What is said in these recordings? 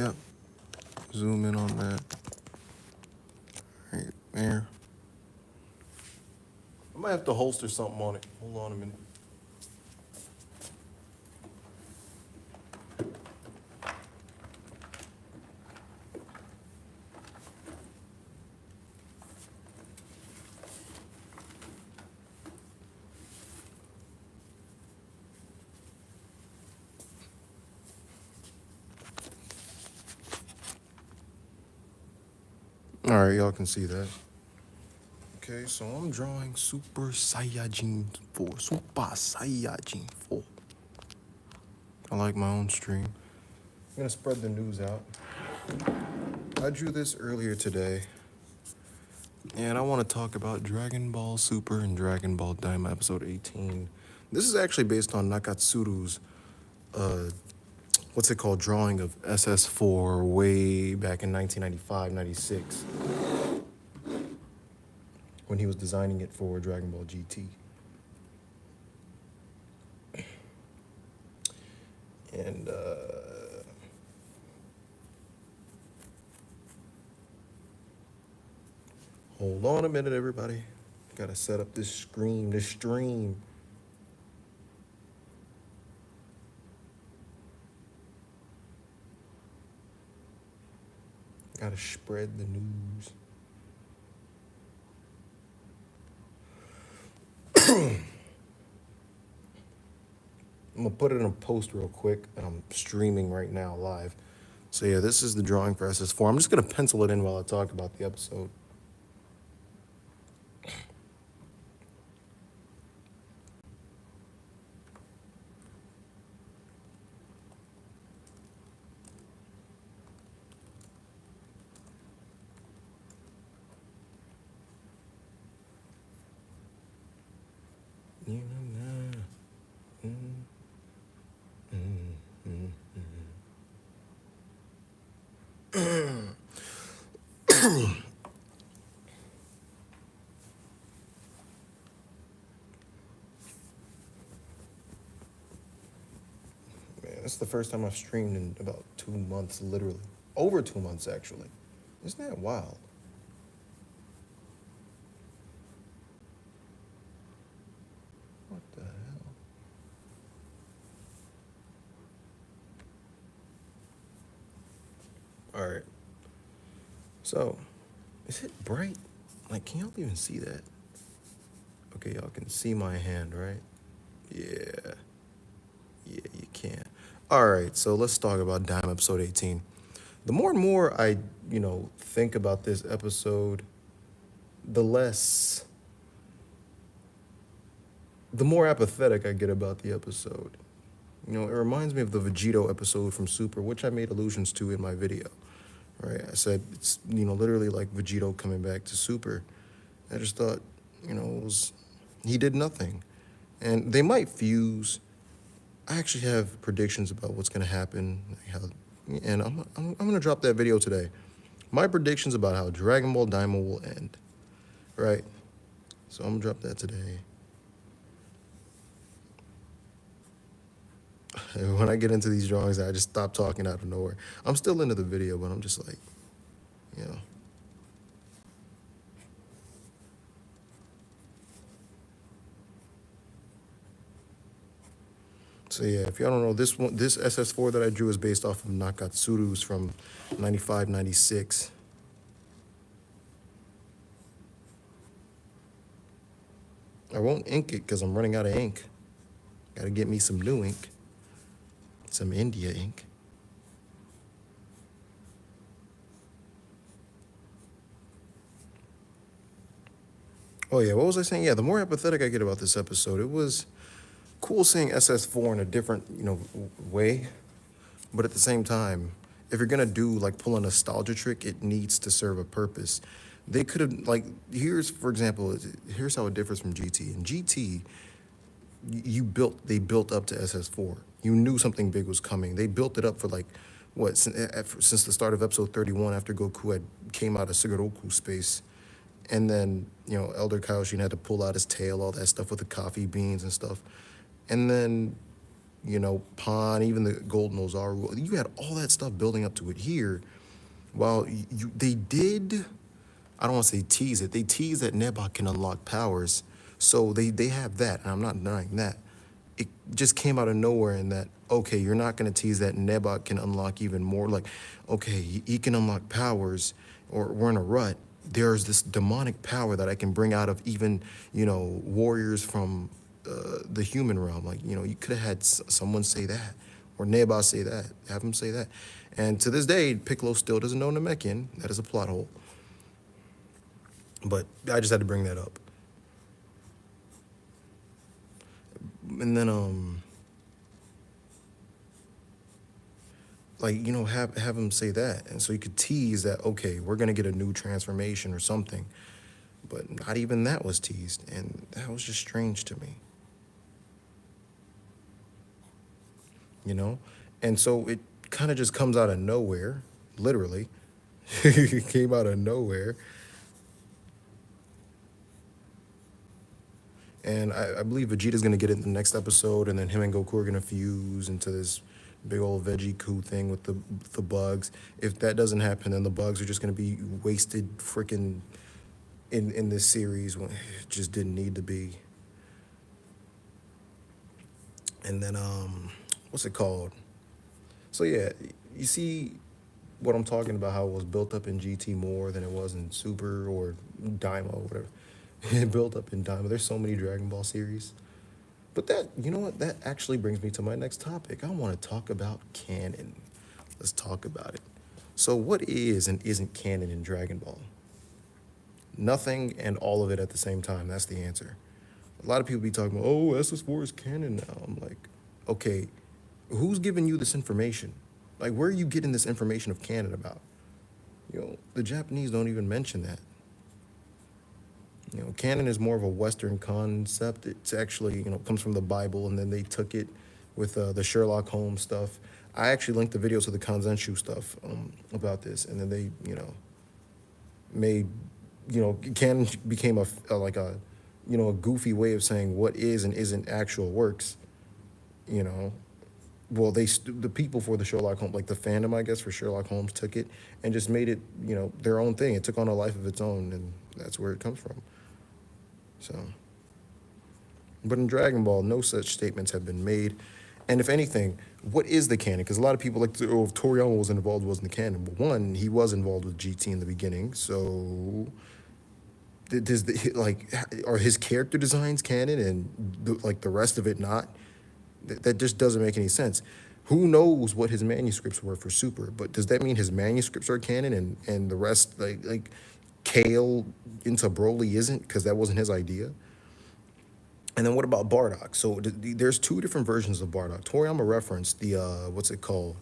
Yep. Zoom in on that. Right there. I might have to holster something on it. Hold on a minute. All right, y'all can see that. Okay, so I'm drawing Super Saiyajin 4. Super Saiyajin 4. I like my own stream. I'm gonna spread the news out. I drew this earlier today, and I want to talk about Dragon Ball Super and Dragon Ball DAIMA episode 18. This is actually based on Nakatsuru's, what's it called, drawing of SS4 way back in 1995, 96, when he was designing it for Dragon Ball GT. And, hold on a minute, everybody. Gotta set up this stream. Gotta spread the news. I'm gonna put it in a post real quick, and I'm streaming right now live. So yeah, this is the drawing for SS4. I'm just gonna pencil it in while I talk about the episode. This is the first time I've streamed in about 2 months, literally. Over 2 months, actually. Isn't that wild? What the hell? All right. So, is it bright? Like, can y'all even see that? Okay, y'all can see my hand, right? Yeah. Yeah, you can. All right, so let's talk about DAIMA episode 18. The more and more I, think about this episode, the more apathetic I get about the episode. It reminds me of the Vegito episode from Super, which I made allusions to in my video, right? I said it's, literally like Vegito coming back to Super. I just thought, he did nothing. And they might fuse. I actually have predictions about what's going to happen, and I'm going to drop that video today. My predictions about how Dragon Ball DAIMA will end, right? So I'm going to drop that today. When I get into these drawings, I just stop talking out of nowhere. I'm still into the video, but I'm just like, So yeah, if y'all don't know, this SS4 that I drew is based off of Nakatsuru's from 95, 96. I won't ink it because I'm running out of ink. Gotta get me some new ink. Some India ink. Oh yeah, what was I saying? Yeah, the more apathetic I get about this episode, it was cool seeing SS4 in a different, way. But at the same time, if you're gonna do pull a nostalgia trick, it needs to serve a purpose. They could have for example, here's how it differs from GT. In GT, they built up to SS4. You knew something big was coming. They built it up for since the start of episode 31, after Goku had came out of Sugoroku space. And then, Elder Kaioshin had to pull out his tail, all that stuff with the coffee beans and stuff. And then Pan, even the Golden Ozaru. You had all that stuff building up to it here. While they did, I don't want to say tease it. They tease that Nebot can unlock powers, so they have that, and I'm not denying that. It just came out of nowhere in that, okay, you're not going to tease that Nebot can unlock even more. Like, okay, he can unlock powers, or we're in a rut. There's this demonic power that I can bring out of even, warriors from the human realm. Like, you could have had someone say that, or Nebot say that, have him say that. And to this day, Piccolo still doesn't know Namekian. That is a plot hole. But I just had to bring that up. And then, have him say that. And so you could tease that, okay, we're going to get a new transformation or something. But not even that was teased. And that was just strange to me. And so it kind of just comes out of nowhere, literally. It came out of nowhere. And I believe Vegeta's going to get it in the next episode, and then him and Goku are going to fuse into this big old veggie coup thing with the bugs. If that doesn't happen, then the bugs are just going to be wasted freaking in this series when it just didn't need to be. And then, what's it called? So yeah, you see what I'm talking about, how it was built up in GT more than it was in Super or DAIMA or whatever. It built up in DAIMA. There's so many Dragon Ball series. But that, you know what? That actually brings me to my next topic. I want to talk about canon. Let's talk about it. So what is and isn't canon in Dragon Ball? Nothing and all of it at the same time. That's the answer. A lot of people be talking about, oh, SS4 is canon now. I'm like, okay, who's giving you this information? Like, where are you getting this information of canon about? The Japanese don't even mention that. Canon is more of a Western concept. It's actually, comes from the Bible, and then they took it with the Sherlock Holmes stuff. I actually linked the videos of the Kanzenshu stuff about this, and then they, made, canon became a goofy way of saying what is and isn't actual works. Well, the people for the Sherlock Holmes, like the fandom, I guess, for Sherlock Holmes took it and just made it, their own thing. It took on a life of its own, and that's where it comes from. So, but in Dragon Ball, no such statements have been made. And if anything, what is the canon? Because a lot of people like to, oh, if Toriyama wasn't involved, wasn't the canon. But one, he was involved with GT in the beginning. So, are his character designs canon and the rest of it not? That just doesn't make any sense. Who knows what his manuscripts were for Super? But does that mean his manuscripts are canon and the rest, like Kale into Broly isn't, because that wasn't his idea? And then what about Bardock? So there's two different versions of Bardock. Toriyama referenced the, what's it called?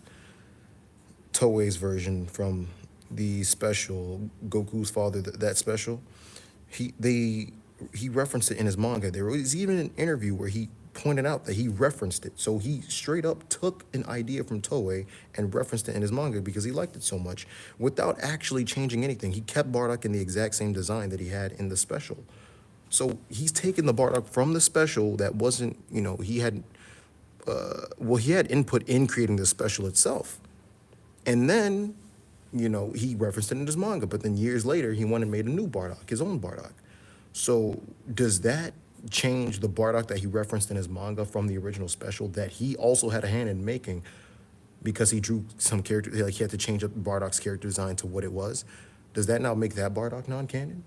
Toei's version from the special, Goku's father, that special. He referenced it in his manga. There was even an interview where he pointed out that he referenced it. So he straight up took an idea from Toei and referenced it in his manga because he liked it so much without actually changing anything. He kept Bardock in the exact same design that he had in the special. So he's taken the Bardock from the special that wasn't, he had input in creating the special itself. And then, he referenced it in his manga, but then years later, he went and made a new Bardock, his own Bardock. So does that change the Bardock that he referenced in his manga from the original special that he also had a hand in making because he drew some character, like he had to change up Bardock's character design to what it was? Does that now make that Bardock non-canon?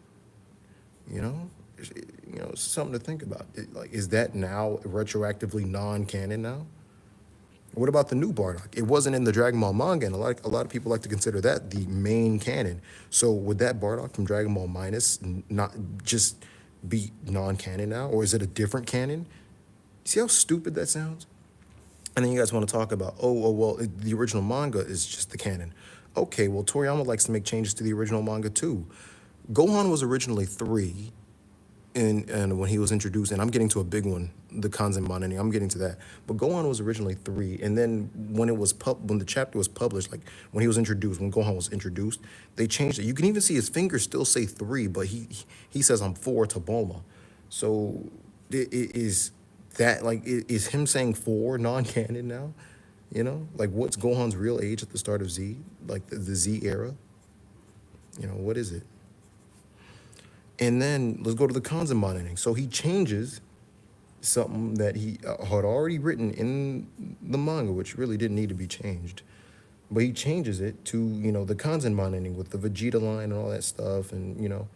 It's something to think about. Is that now retroactively non-canon now? What about the new Bardock? It wasn't in the Dragon Ball manga, and a lot of people like to consider that the main canon. So would that Bardock from Dragon Ball Minus not just be non-canon now, or is it a different canon? See how stupid that sounds? And then you guys want to talk about, well, the original manga is just the canon. Okay, well, Toriyama likes to make changes to the original manga too. Gohan was originally 3, and when he was introduced, and I'm getting to a big one, the Kanzenban ending, I'm getting to that. But Gohan was originally 3, and then when the chapter was published, like when he was introduced, when Gohan was introduced, they changed it. You can even see his fingers still say 3, but he says I'm 4 to Bulma. So it is that, like, is him saying 4 non-canon now? You know, like, what's Gohan's real age at the start of Z? Like, the Z era? You know, what is it? And then let's go to the Kanzenban ending. So he changes something that he had already written in the manga, which really didn't need to be changed. But he changes it to, you know, the Kanzenban ending with the Vegeta line and all that stuff. And, you know,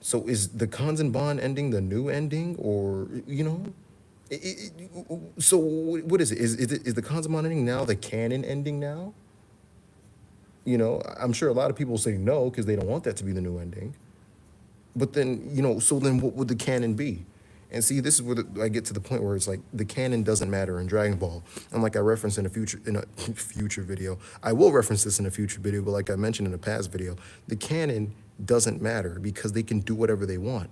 so is the Kanzenban ending the new ending? Or, you know, so what is it? Is the Kanzenban ending now the canon ending now? You know, I'm sure a lot of people say no because they don't want that to be the new ending. But then, you know, so then what would the canon be? And see, this is where I get to the point where it's like the canon doesn't matter in Dragon Ball. And like I referenced in a future video, I will reference this in a future video, but like I mentioned in a past video, the canon doesn't matter because they can do whatever they want.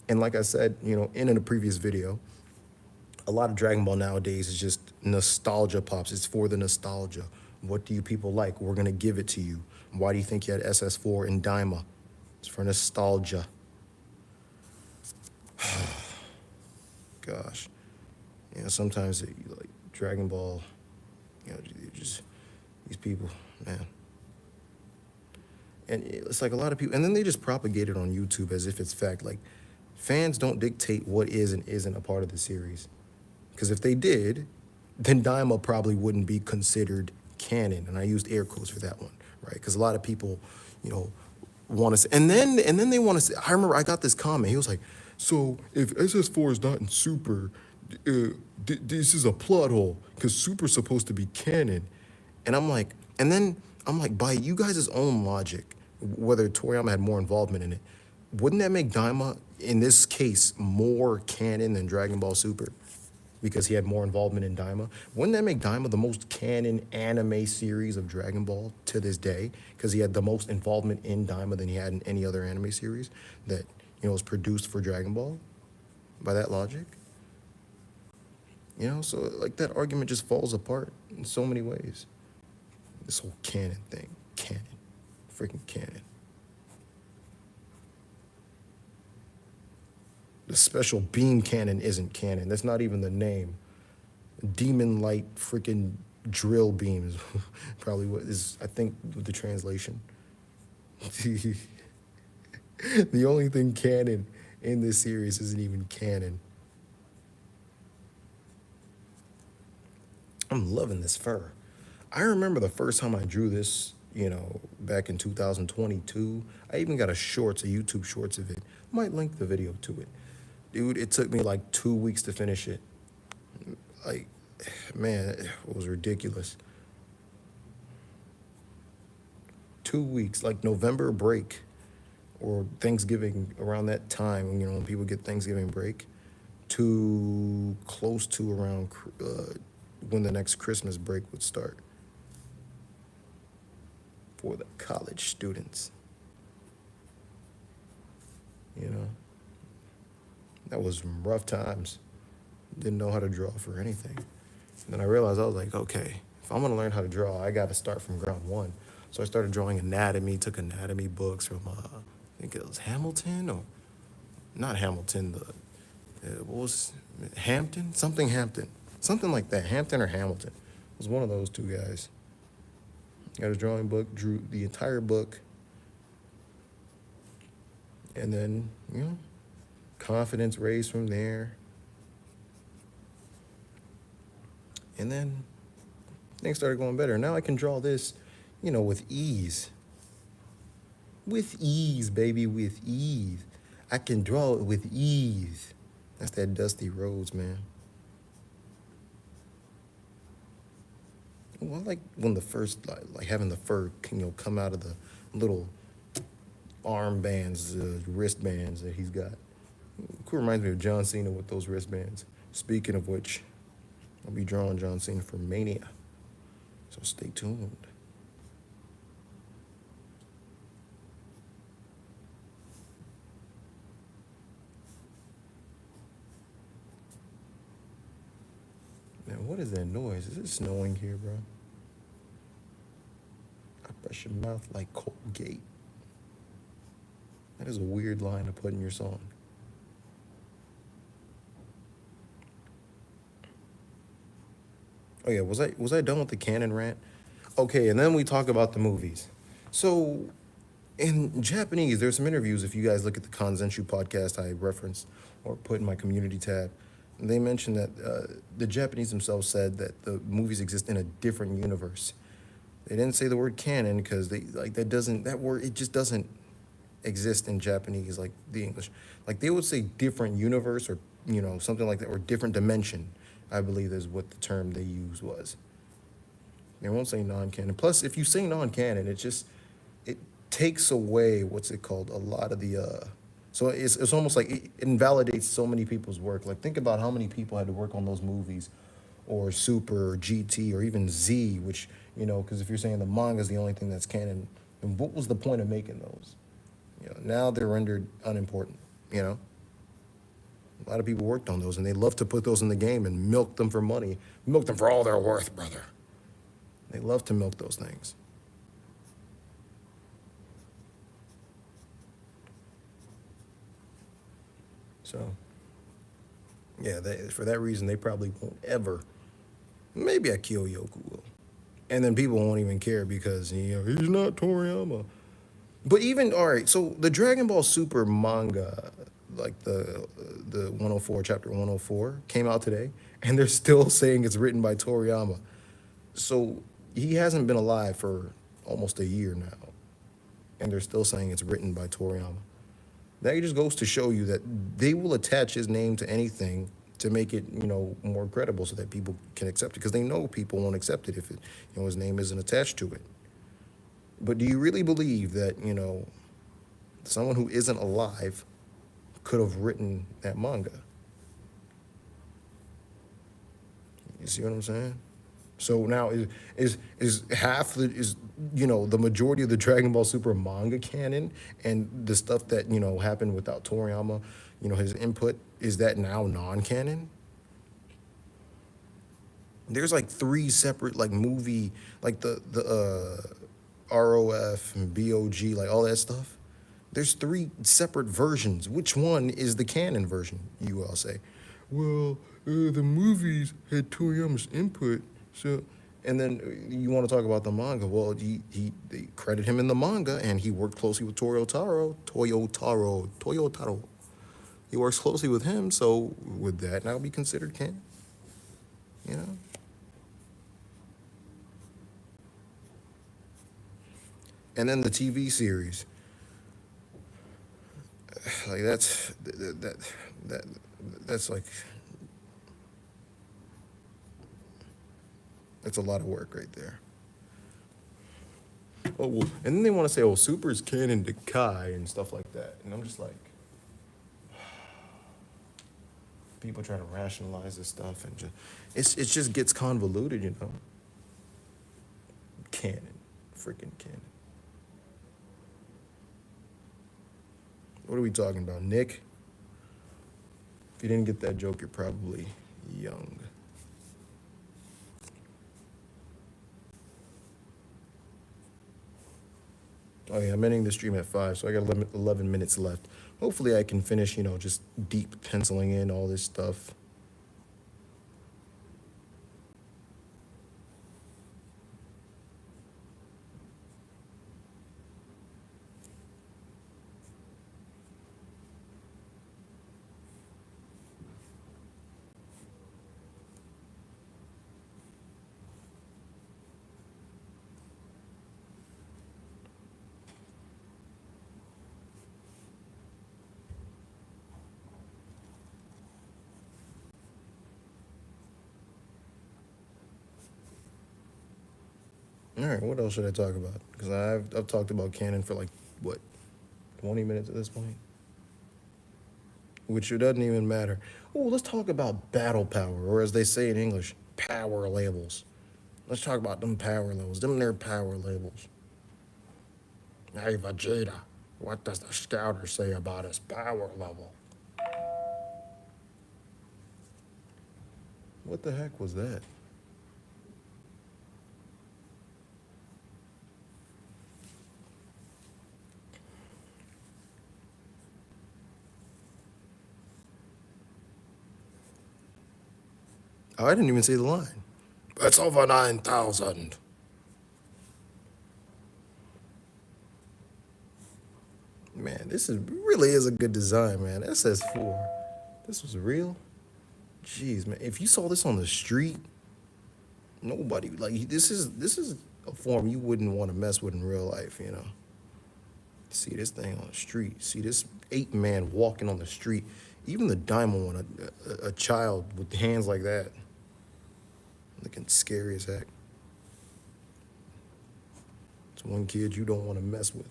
And like I said, you know, in a previous video, a lot of Dragon Ball nowadays is just nostalgia pops. It's for the nostalgia. What do you people like? We're gonna give it to you. Why do you think you had SS4 and DAIMA? It's for nostalgia. Gosh, you know, sometimes like Dragon Ball, you know, just these people, man. And it's like a lot of people, and then they just propagate it on YouTube as if it's fact. Like, fans don't dictate what is and isn't a part of the series. Because if they did, then Daima probably wouldn't be considered canon. And I used air quotes for that one, right? Because a lot of people, you know, want to say, and then they want to say, I remember I got this comment. He was like, so if SS4 is not in Super, this is a plot hole because Super's supposed to be canon. And I'm like, and then I'm like, by you guys' own logic, whether Toriyama had more involvement in it, wouldn't that make Daima, in this case, more canon than Dragon Ball Super? Because he had more involvement in Daima. Wouldn't that make Daima the most canon anime series of Dragon Ball to this day? Because he had the most involvement in Daima than he had in any other anime series that, you know, was produced for Dragon Ball, by that logic. You know, so like that argument just falls apart in so many ways. This whole canon thing, canon, freaking canon. The special beam cannon isn't canon. That's not even the name. Demon light freaking drill beam is probably what is, I think, the translation. The only thing canon in this series isn't even canon. I'm loving this fur. I remember the first time I drew this, you know, back in 2022. I even got a YouTube shorts of it. Might link the video to it. Dude, it took me like 2 weeks to finish it. Like, man, it was ridiculous. 2 weeks, like November break or Thanksgiving, around that time, you know, when people get Thanksgiving break, to close to around when the next Christmas break would start for the college students. You know? That was some rough times. Didn't know how to draw for anything. And then I realized, I was like, okay, if I'm gonna learn how to draw, I gotta start from ground one. So I started drawing anatomy, took anatomy books from, I think it was Hamilton, or not Hamilton, what was Hampton? Something Hampton. Something like that, Hampton or Hamilton. It was one of those two guys. Got a drawing book, drew the entire book. And then, you know, confidence raised from there. And then things started going better. Now I can draw this, you know, with ease. With ease, baby, with ease. I can draw it with ease. That's that Dusty Rhodes, man. Well, I like when the first, like having the fur, you know, come out of the little armbands, wristbands that he's got. Cool, reminds me of John Cena with those wristbands. Speaking of which, I'll be drawing John Cena for Mania, so stay tuned. Man, what is that noise? Is it snowing here, bro? I brush your mouth like Colgate. That is a weird line to put in your song. Oh yeah, was I done with the canon rant? Okay, and then we talk about the movies. So in Japanese, there's some interviews. If you guys look at the Kanzenshu podcast I referenced or put in my community tab, they mentioned that the Japanese themselves said that the movies exist in a different universe. They didn't say the word canon because they like that word, it just doesn't exist in Japanese like the English. Like they would say different universe or something like that, or different dimension. I believe is what the term they use was. They won't say non-canon. Plus, if you say non-canon, it takes away what's it called? A lot of the so it's almost like it invalidates so many people's work. Like think about how many people had to work on those movies, or Super, or GT, or even Z, which because if you're saying the manga is the only thing that's canon, then what was the point of making those? Now they're rendered unimportant. You know, a lot of people worked on those, and they love to put those in the game and milk them for money, milk them for all they're worth, brother. They love to milk those things. So, yeah, for that reason, they probably won't ever. Maybe a Kyoyoku will. And then people won't even care because, he's not Toriyama. But even, all right, so the Dragon Ball Super manga, like the 104, chapter 104, came out today, and they're still saying it's written by Toriyama. So he hasn't been alive for almost a year now, and they're still saying it's written by Toriyama. That just goes to show you that they will attach his name to anything to make it, more credible so that people can accept it, because they know people won't accept it if his name isn't attached to it. But do you really believe that, someone who isn't alive could have written that manga? You see what I'm saying? So now is half the majority of the Dragon Ball Super manga canon, and the stuff that happened without Toriyama, his input, is that now non-canon? There's like three separate like movie, like the ROF and BOG, like all that stuff. There's three separate versions. Which one is the canon version? You all say, well, the movies had Toriyama's input, so. And then you want to talk about the manga. Well, they credit him in the manga, and he worked closely with Toyotaro. He works closely with him, so would that now be considered canon? You know? And then the TV series. Like that's like that's a lot of work right there. Oh well, and then they want to say, "Oh, Super's canon to Kai" and stuff like that, and I'm just like, people try to rationalize this stuff, and it just gets convoluted, Canon, freaking canon. What are we talking about, Nick? If you didn't get that joke, you're probably young. Oh yeah, I'm ending the stream at 5, so I got 11 minutes left. Hopefully I can finish, just deep penciling in all this stuff. All right, what else should I talk about? Because I've talked about canon for like, what, 20 minutes at this point? Which it doesn't even matter. Oh, let's talk about battle power, or as they say in English, power labels. Let's talk about them power levels. Them their power labels. Hey, Vegeta, what does the scouter say about his power level? What the heck was that? Oh, I didn't even say the line. That's over 9,000. Man, this is really is a good design, man. SS4. This was real. Jeez, man. If you saw this on the street, nobody like this is a form you wouldn't want to mess with in real life, you know. See this thing on the street. See this 8-man walking on the street. Even the DAIMA one, a child with hands like that, looking scary as heck. It's one kid you don't want to mess with.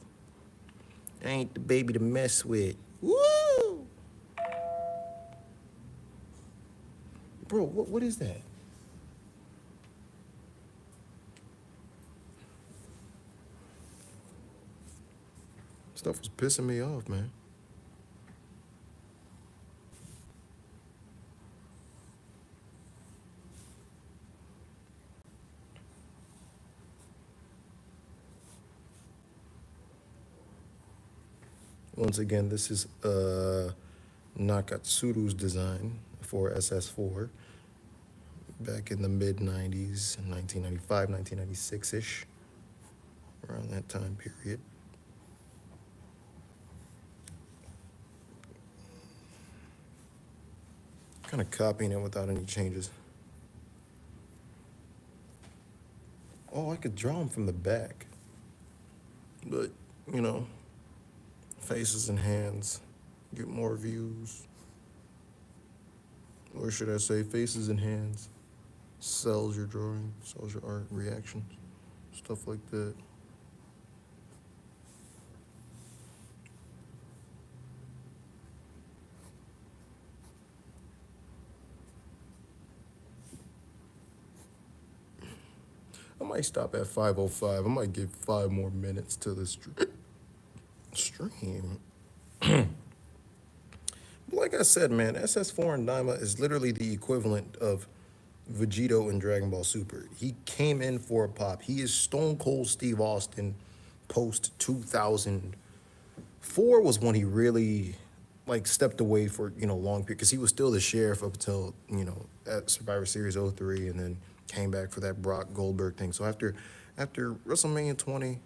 Ain't the baby to mess with. Woo! Bro, what is that? Stuff was pissing me off, man. Once again, this is Nakatsuru's design for SS4 back in the mid-90s, 1995, 1996-ish, around that time period. Kind of copying it without any changes. Oh, I could draw them from the back. But, you know, faces and hands get more views. Or should I say faces and hands sells your drawing, sells your art, reactions, stuff like that. I might stop at 5:05. I might give 5 more minutes to the stream. Like I said, man, SS4 and DAIMA is literally the equivalent of Vegito in Dragon Ball Super. He came in for a pop. He is Stone Cold Steve Austin post 2004 was when he really like stepped away for, you know, long period, because he was still the sheriff up until, you know, at Survivor Series 03, and then came back for that Brock Goldberg thing. So after WrestleMania 20,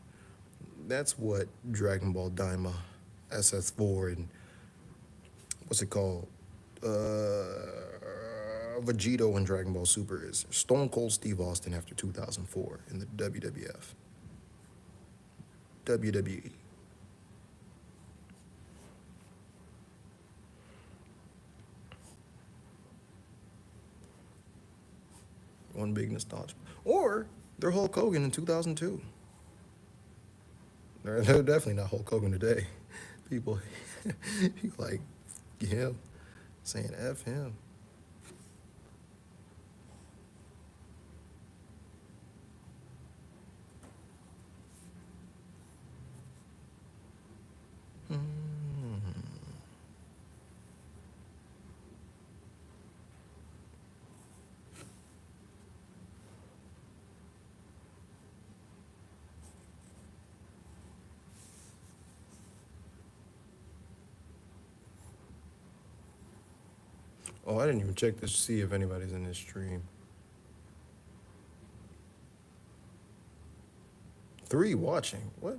that's what Dragon Ball DAIMA, SS4, and what's it called? Vegito in Dragon Ball Super is Stone Cold Steve Austin after 2004 in the WWF. WWE. One big nostalgia. Or they're Hulk Hogan in 2002. They're definitely not Hulk Hogan today. People like him saying F him. Oh, I didn't even check to see if anybody's in this stream. 3 watching. What?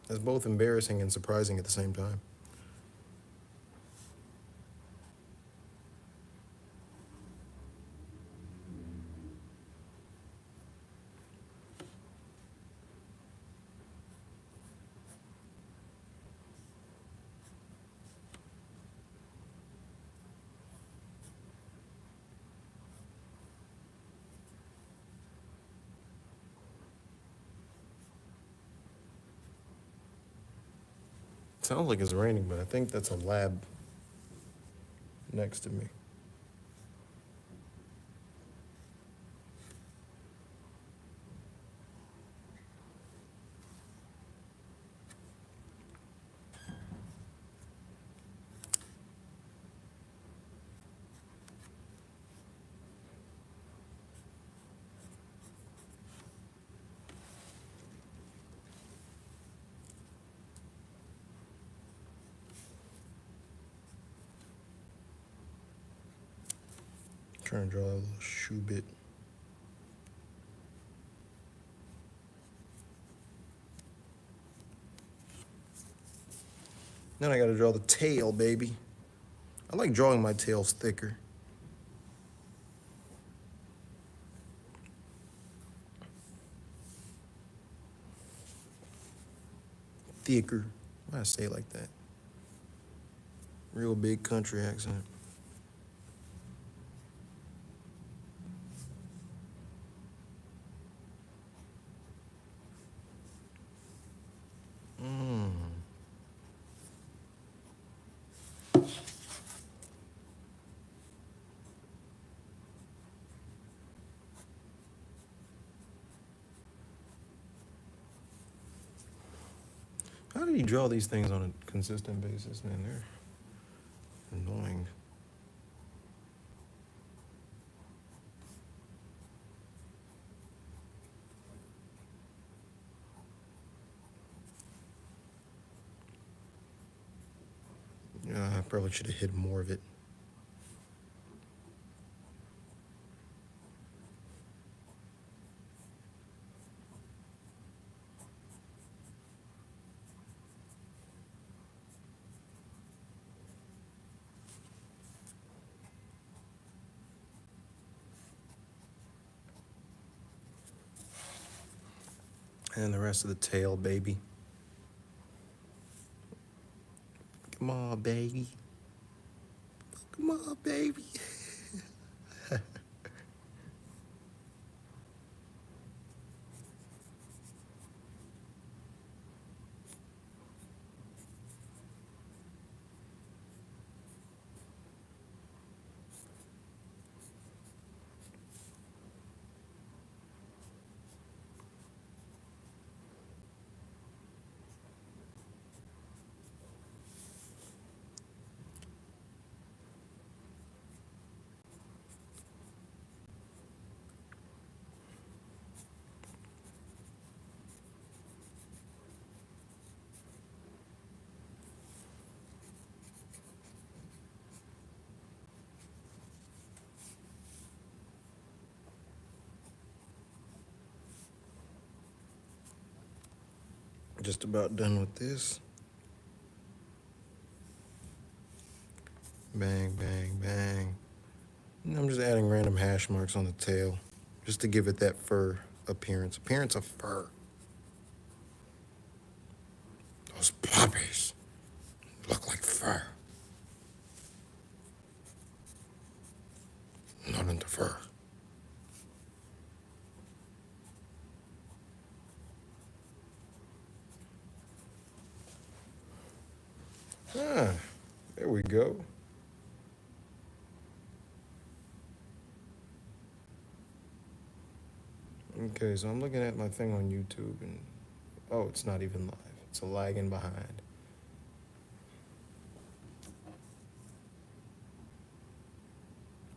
That's both embarrassing and surprising at the same time. Sounds like it's raining, but I think that's a lab next to me. trying to draw a little shoe bit. Then I gotta draw the tail, baby. I like drawing my tails thicker. Thicker. Why I say it like that? Real big country accent. How do you draw these things on a consistent basis, man? They're annoying. Yeah, I probably should have hid more of it. And the rest of the tail, baby. Come on, baby. Come on, baby. Just about done with this. Bang, bang, bang. And I'm just adding random hash marks on the tail just to give it that fur appearance. Appearance of fur. Those puppies look like fur. Not into fur. Ah, there we go. Okay, so I'm looking at my thing on YouTube and, oh, it's not even live. It's a lagging behind.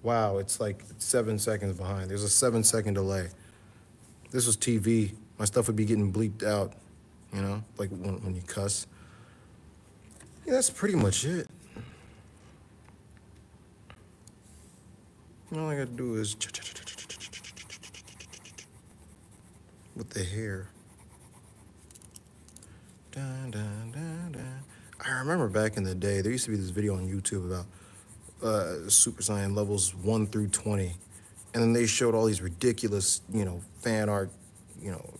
Wow, it's like 7 seconds behind. There's a 7-second delay. This was TV. My stuff would be getting bleeped out, you know, like when you cuss. Yeah, that's pretty much it. All I gotta do is with the hair. Dun, dun, dun, dun. I remember back in the day, there used to be this video on YouTube about Super Saiyan levels 1 through 20. And then they showed all these ridiculous, you know, fan art, you know,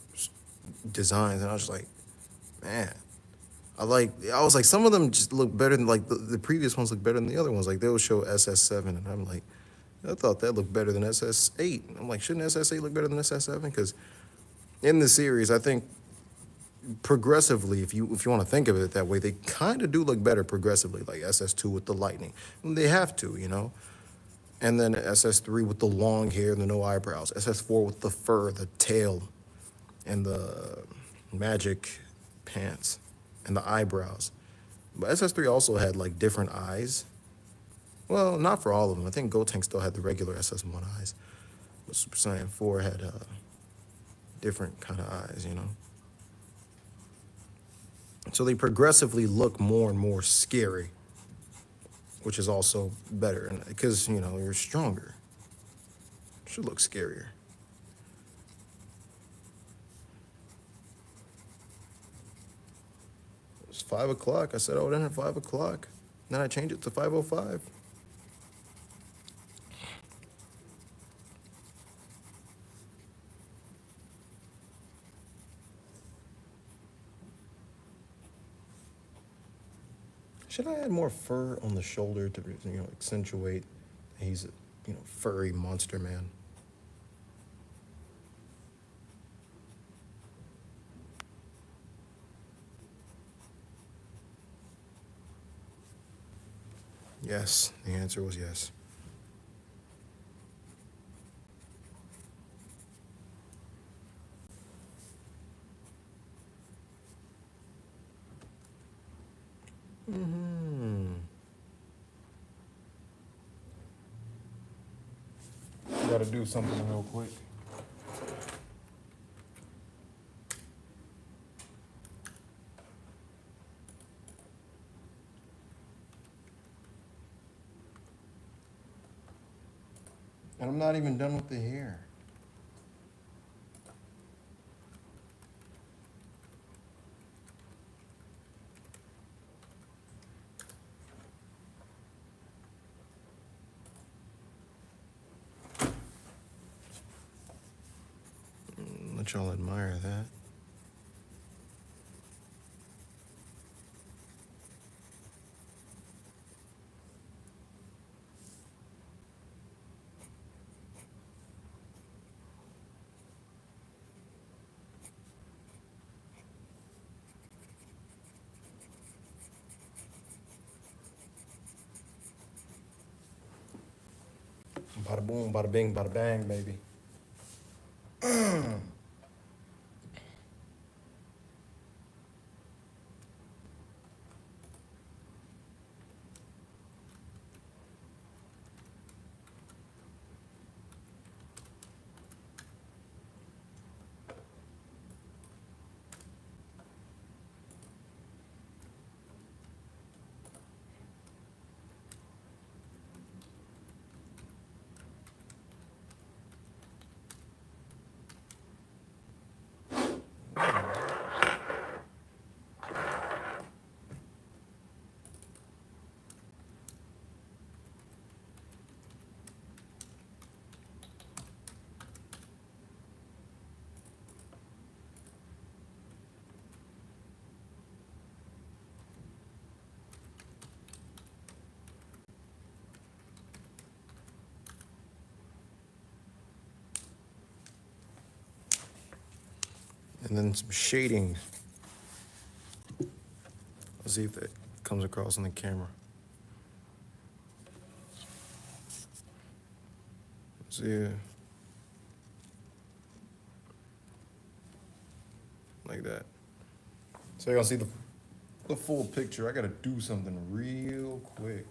designs. And I was like, man, I was like, some of them just look better than, like, the previous ones look better than the other ones. Like, they would show SS7, and I'm like, I thought that looked better than SS8. I'm like, shouldn't SS8 look better than SS7? Because in the series, I think progressively, if you want to think of it that way, they kind of do look better progressively, like SS2 with the lightning. And they have to, you know. And then SS3 with the long hair and the no eyebrows. SS4 with the fur, the tail, and the magic pants, and the eyebrows. But SS3 also had like different eyes. Well, not for all of them. I think Gotenk still had the regular SS1 eyes. But Super Saiyan 4 had different kind of eyes, you know. So they progressively look more and more scary, which is also better because, you know, you're stronger. Should look scarier. It's 5 o'clock. I said I would end at 5 o'clock. Then I changed it to 5:05. Should I add more fur on the shoulder to, accentuate that he's a, furry monster man? Yes, the answer was yes. Gotta do something real quick. And I'm not even done with the hair. Let y'all admire that. Bada boom, bada bing, bada bang, baby. And then some shading. Let's see if that comes across on the camera. See, like that. So you're gonna see the full picture. I gotta do something real quick.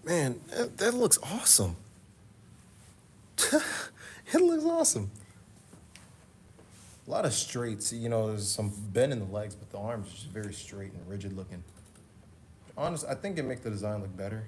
Man, that looks awesome. It looks awesome. A lot of straights, there's some bend in the legs, but the arms are just very straight and rigid looking. Honestly, I think it makes the design look better.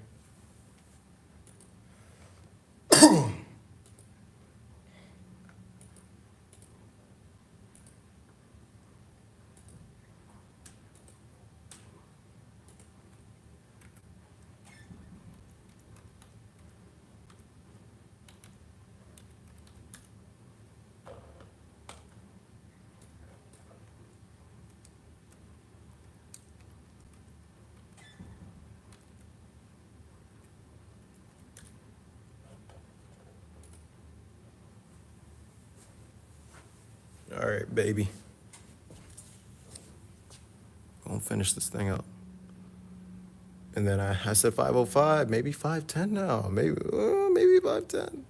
All right, baby. Gonna finish this thing up. And then I said 5:05, maybe 5:10 now. Maybe 5:10.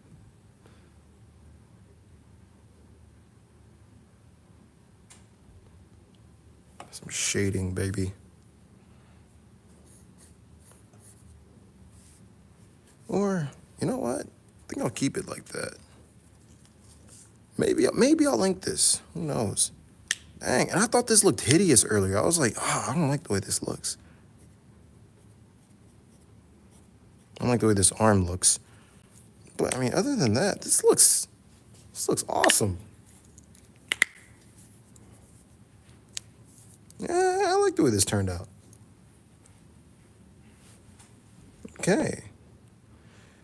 Some shading, baby. Or, you know what? I think I'll keep it like that. Maybe I'll link this. Who knows? Dang, and I thought this looked hideous earlier. I was like, oh, I don't like the way this looks. I don't like the way this arm looks. But I mean, other than that, this looks awesome. Yeah, I like the way this turned out. Okay.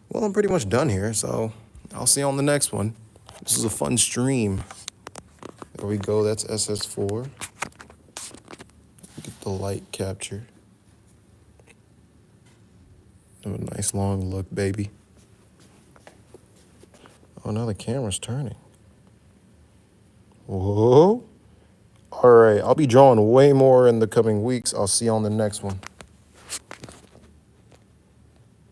Well, I'm pretty much done here, so I'll see you on the next one. This is a fun stream. There we go, that's SS4. Get the light capture. Have a nice long look, baby. Oh, now the camera's turning. Whoa. All right, I'll be drawing way more in the coming weeks. I'll see you on the next one.